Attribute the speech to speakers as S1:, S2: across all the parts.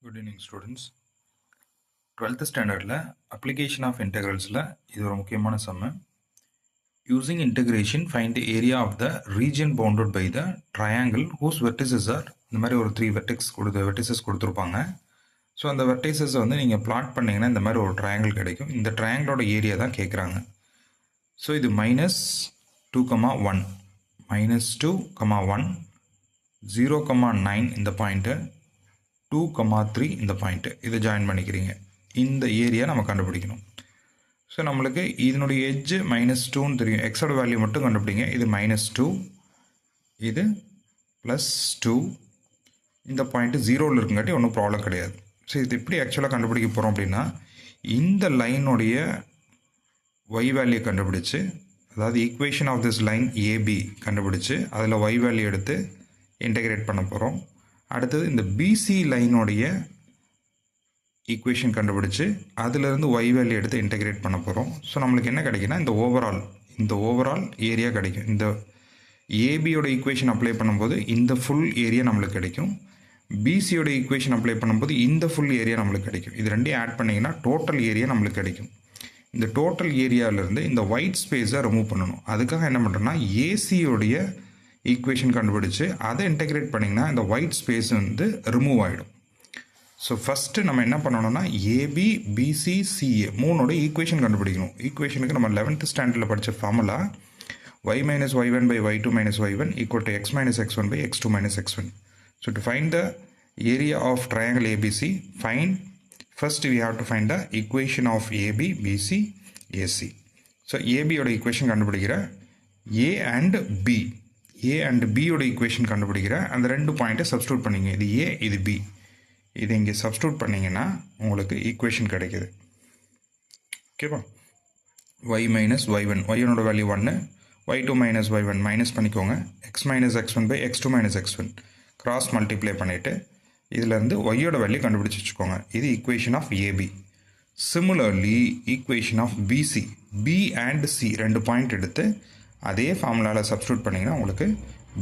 S1: Good evening students. 12th standardல application of integralsல இது ஒரு முக்கியமான சம்மு. Using integration find the area of the region bounded by the triangle whose vertices are இந்த மாதிரி ஒரு 3 vertices கொடுத்துருப்பாங்க. So அந்த vertices வந்து நீங்கள் பிளாட் பண்ணிங்கன்னா இந்த மாதிரி ஒரு ட்ரையாங்கிள் கிடைக்கும். இந்த ட்ரையாங்கிளோட ஏரியா தான் கேட்குறாங்க. ஸோ இது -2,1 -2,1 0,9 இந்த பாயிண்ட்டு 2,3 இந்த பாயிண்ட்டு இதை ஜாயின் பண்ணிக்கிறீங்க. இந்த ஏரியா நம்ம கண்டுபிடிக்கணும். ஸோ நம்மளுக்கு இதனுடைய எட்ஜு -2ன்னு தெரியும். எக்ஸோட வேல்யூ மட்டும் கண்டுபிடிங்க. இது -2, இது +2, இந்த பாயிண்ட்டு 0ல் இருக்குங்காட்டி ஒன்றும் ப்ராப்ளம் கிடையாது. ஸோ இது எப்படி ஆக்சுவலாக கண்டுபிடிக்க போகிறோம் அப்படின்னா, இந்த லைனுடைய ஒய் வேல்யூ கண்டுபிடிச்சு, அதாவது equation of this line AB கண்டுபிடிச்சு அதில் ஒய் வேல்யூ எடுத்து இன்டெகிரேட் பண்ண போகிறோம். அடுத்தது இந்த பிசி லைனுடைய ஈக்குவேஷன் கண்டுபிடிச்சு அதிலிருந்து ஒய் வேல்யூ எடுத்து இன்டெகிரேட் பண்ண போகிறோம். ஸோ நம்மளுக்கு என்ன கிடைக்குன்னா இந்த ஓவரால் ஏரியா கிடைக்கும். இந்த ஏபியோட ஈக்குவேஷன் அப்ளை பண்ணும்போது இந்த ஃபுல் ஏரியா நம்மளுக்கு கிடைக்கும். பிசியோட ஈக்குவேஷன் அப்ளை பண்ணும்போது இந்த ஃபுல் ஏரியா நம்மளுக்கு கிடைக்கும். இது ரெண்டையும் ஆட் பண்ணிங்கன்னா டோட்டல் ஏரியா நம்மளுக்கு கிடைக்கும். இந்த டோட்டல் ஏரியாவிலேருந்து இந்த ஒயிட் ஸ்பேஸை ரிமூவ் பண்ணணும். அதுக்காக என்ன பண்ணுறோன்னா ஏசியோடைய ஈக்குவேஷன் கண்டுபிடிச்சு அதை இன்டெகிரேட் பண்ணிங்கன்னா இந்த ஒயிட் ஸ்பேஸ் வந்து ரிமூவ் ஆகிடும். ஸோ ஃபஸ்ட்டு நம்ம என்ன பண்ணணும்னா ஏபி பிசி சிஏ மூணோட ஈக்குவேஷன் கண்டுபிடிக்கணும். ஈக்குவேஷனுக்கு நம்ம 11th ஸ்டாண்டர்டில் படித்த formula y minus y1 by y2 minus y1 equal to x minus x1 by x2 minus x1. So to find the area of triangle ABC, first we have to find the equation of AB, BC, AC. So AB ஓட equation கண்டுபிடிக்கிற A and B ஓட equation கண்டுபிடிக்கிற அந்த ரெண்டு பாயிண்ட்டை substitute பண்ணிங்க. இது A, இது B. இதை இங்கே சப்ஸ்டியூட் பண்ணிங்கன்னா உங்களுக்கு ஈக்குவேஷன் கிடைக்குது. ஓகேவா? y minus y1, y1ஓட value 1, y2 minus y1 minus பண்ணிக்கோங்க. x minus x1 by x2 minus x1 cross multiply பண்ணிவிட்டு இதிலேருந்து ஒய்யோட வேல்யூ கண்டுபிடிச்சி வச்சுக்கோங்க. இது equation of AB. Similarly equation of BC, B and C ரெண்டு பாயிண்ட் எடுத்து அதே ஃபார்முலாவில் சப்ஸ்டியூட் பண்ணிங்கன்னா உங்களுக்கு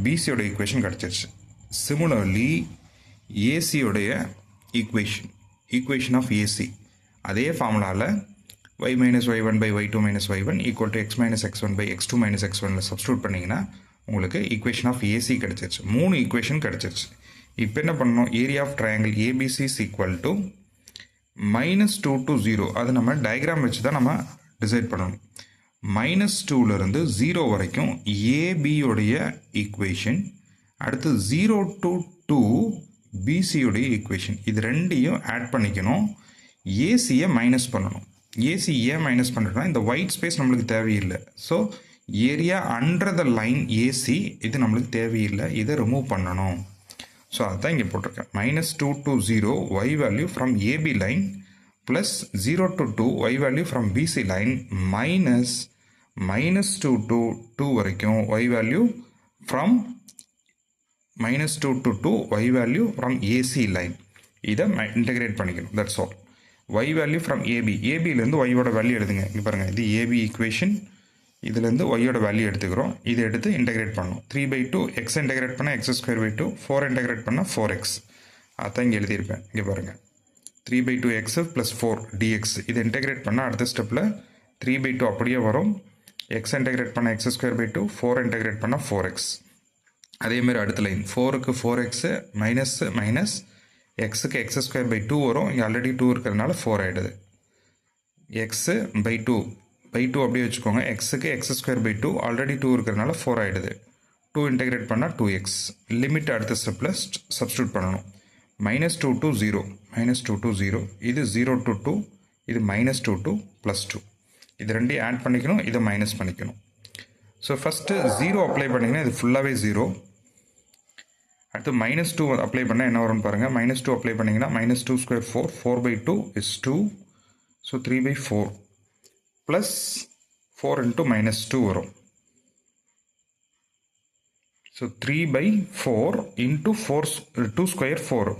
S1: பிசியோட ஈக்குவேஷன் கிடச்சிருச்சு. சிமிலர்லி ஏசியோடைய ஈக்குவேஷன் ஆஃப் ஏசி அதே ஃபார்முலாவில் y minus y1 by y2 minus y1 equal to x minus x1 by x2 minus x1ல சப்ஸ்டியூட் பண்ணிங்கன்னா உங்களுக்கு ஈக்குவேஷன் ஆஃப் ஏசி கிடச்சிருச்சு. 3 ஈக்குவேஷன் கிடச்சிருச்சு. இப்போ என்ன பண்ணணும், area of triangle ABC is equal to -2 to 0. அது நம்ம டயக்ராம் வச்சு தான் நம்ம டிசைட் பண்ணணும். -2லேருந்து 0 வரைக்கும் ஏபியோடைய ஈக்குவேஷன், அடுத்து 0 to 2 பிசியோடைய ஈக்குவேஷன், இது ரெண்டையும் ஆட் பண்ணிக்கணும். ஏசியை மைனஸ் பண்ணணும். ஏசி ஏன் மைனஸ் பண்ணுறோன்னா இந்த ஒயிட் ஸ்பேஸ் நம்மளுக்கு தேவையில்லை. So area under the line AC இது நம்மளுக்கு தேவையில்லை, இதை ரிமூவ் பண்ணணும். ஸோ அதுதான் இங்கே போட்டிருக்கேன். -2 to 0 y value from AB line plus 0 to 2 y value from BC line minus -2 to 2 வரைக்கும் y value from -2 to 2 y value from AC line. இதை இன்டெகிரேட் பண்ணிக்கணும். That's all. Y value from AB, ஏபியிலேருந்து ஒய்யோட வேல்யூ எடுத்துங்க. இங்கே பாருங்கள், இது ஏபி ஈக்குவேஷன், இதுலேருந்து ஒய்யோட வேல்யூ எடுத்துக்கிறோம். இதை எடுத்து இன்டெகிரேட் பண்ணணும். 3/2 எக்ஸ் இன்டெகிரேட் பண்ணால் x²/2, 4 இன்டெகிரேட் பண்ணால் 4x. அதான் இங்கே எழுதியிருப்பேன். இங்கே பாருங்கள், 3/2 எக்ஸ் ப்ளஸ் 4 dx. இதை இன்டெகிரேட் பண்ணால் அடுத்த ஸ்டெப்பில் 3/2 அப்படியே வரும். எக்ஸ் இன்டெகிரேட் பண்ணால் x²/2, 4 இன்டெகிரேட் பண்ணால் 4x. அதேமாதிரி அடுத்த லைன் 4க்கு 4x மைனஸ் எக்ஸுக்கு x²/2 வரும். இங்கே ஆல்ரெடி 2 இருக்கிறதுனால 4 ஆகிடுது. x/2 அப்படியே வச்சுக்கோங்க. எக்ஸுக்கு x²/2 ஆல்ரெடி 2 இருக்கிறதுனால 4 ஆகிடுது. 2 இன்டெகிரேட் பண்ணால் 2x. லிமிட் அடுத்த ஸ்டெப்பில் சப்ஸ்டியூட் பண்ணணும். -2 to 0, இது 0 to 2, இது -2 to +2. இது ரெண்டையும் ஆட் பண்ணிக்கணும், இதை மைனஸ் பண்ணிக்கணும். ஸோ ஃபஸ்ட்டு 0 அப்ளை பண்ணிங்கன்னா இது ஃபுல்லாகவே 0. அடுத்து -2 அப்ளை பண்ணால் என்ன வரும்னு பாருங்கள். -2 அப்ளை பண்ணிங்கன்னா -2² 4, 4/2 is 2. ஸோ 3/4 ப்ளஸ் 4 into -2 வரும். ஸோ 3/4 into 2²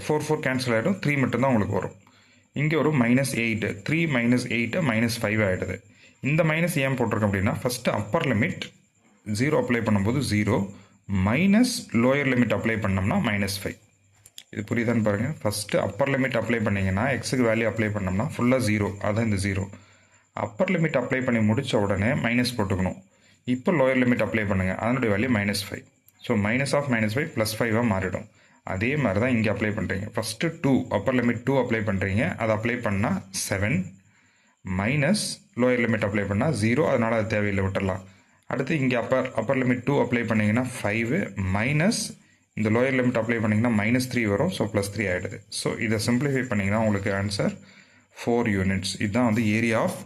S1: 4 கேன்சல் ஆகிடும். 3 மட்டும்தான் உங்களுக்கு வரும். இங்கே ஒரு -8, 3 - 8 -5 ஆகிடுது. இந்த மைனஸ் ஏன் போட்டிருக்கோம் அப்படின்னா, ஃபஸ்ட்டு அப்பர் லிமிட் 0 அப்ளை பண்ணும்போது 0 மைனஸ் லோயர் லிமிட் அப்ளை பண்ணோம்னா -5. இது புரியுதான்னு பாருங்கள். ஃபஸ்ட்டு அப்பர் லிமிட் அப்ளை பண்ணிங்கன்னா எக்ஸுக்கு வேல்யூ அப்ளை பண்ணோம்னா ஃபுல்லாக 0, அதான் இந்த 0. அப்பர் லிமிட் அப்ளை பண்ணி முடித்த உடனே மைனஸ் போட்டுக்கணும். இப்போ லோயர் லிமிட் அப்ளை பண்ணுங்கள், அதனுடைய வேல்யூ -5. ஸோ -5 +5 மாறிடும். அதே மாதிரி தான் இங்கே அப்ளை பண்ணுறீங்க. ஃபஸ்ட்டு 2 அப்பர் லிமிட் 2 அப்ளை பண்ணுறீங்க, அதை அப்ளை பண்ணால் 7 மைனஸ் லோயர் லிமிட் அப்ளை பண்ணால் 0, அதனால் அது தேவையில்லை, விட்டுடலாம். அடுத்து இங்கே அப்பர் லிமிட் 2 அப்ளை பண்ணிங்கன்னா 5 மைனஸ் இந்த லோயர் லிமிட் அப்ளை பண்ணிங்கன்னா -3 வரும். ஸோ +3 ஆகிடுது. ஸோ இதை சிம்பிளிஃபை பண்ணிங்கன்னா உங்களுக்கு ஆன்சர் 4 யூனிட்ஸ். இதுதான் வந்து area of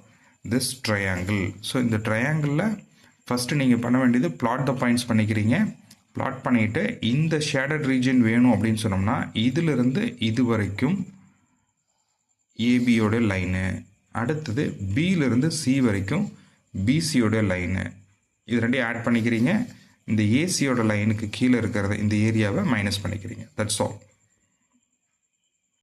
S1: this triangle. So இந்த ட்ரையாங்கிளில் ஃபஸ்ட்டு நீங்கள் பண்ண வேண்டியது பிளாட் த பாயிண்ட்ஸ் பண்ணிக்கிறீங்க. பிளாட் பண்ணிவிட்டு இந்த ஷேடட் ரீஜன் வேணும் அப்படின்னு சொன்னோம்னா இதிலிருந்து இது வரைக்கும் ஏபியோட லைனு, அடுத்தது பியிலிருந்து சி வரைக்கும் பிசியோட லைனு, இது ரெண்டையும் ஆட் பண்ணிக்கிறீங்க. இந்த ஏசியோட லைனுக்கு கீழே இருக்கிறத இந்த ஏரியாவை மைனஸ் பண்ணிக்கிறீங்க. That's all.